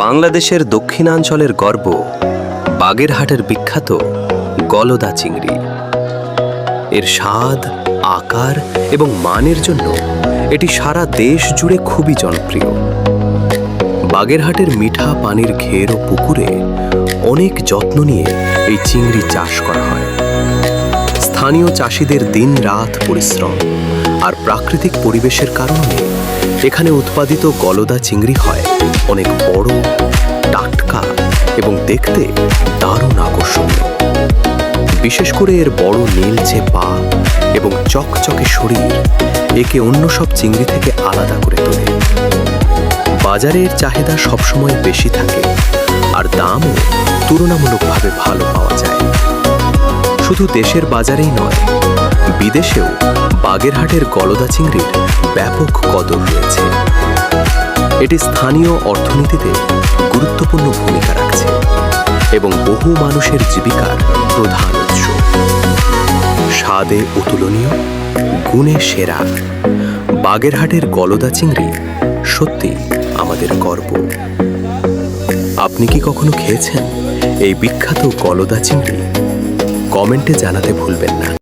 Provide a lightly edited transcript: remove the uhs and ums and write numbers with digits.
বাংলাদেশের দক্ষিণাঞ্চলের গর্ব বাগেরহাটের বিখ্যাত গলদা চিংড়ি। এর স্বাদ, আকার এবং মানের জন্য এটি সারা দেশ জুড়ে খুবই জনপ্রিয়। বাগেরহাটের মিঠা পানির ঘের ও পুকুরে অনেক যত্ন নিয়ে এই চিংড়ি চাষ করা হয়। স্থানীয় চাষিদের দিন-রাত পরিশ্রম আর প্রাকৃতিক পরিবেশের কারণে এখানে উৎপাদিত গলদা চিংড়ি হয় অনেক বড়, টাটকা এবং দেখতে দারুণ আকর্ষণীয়। বিশেষ করে এর বড় নীলচে পা এবং চকচকে শরীর একে অন্য সব চিংড়ি থেকে আলাদা করে তোলে। বাজারে এর চাহিদা সবসময় বেশি থাকে আর দামও তুলনামূলকভাবে ভালো পাওয়া যায়। শুধু দেশের বাজারেই নয়, বিদেশেও বাগেরহাটের গলদা চিংড়ির ব্যাপক কদর রয়েছে। এটি স্থানীয় অর্থনীতিতে গুরুত্বপূর্ণ ভূমিকা রাখছে এবং বহু মানুষের জীবিকার প্রধান উৎস। স্বাদে অতুলনীয়, গুণে সেরা বাগেরহাটের গলদা চিংড়ি সত্যি আমাদের গর্ব। আপনি কি কখনো খেয়েছেন এই বিখ্যাত গলদা চিংড়ি? কমেন্টে জানাতে ভুলবেন না।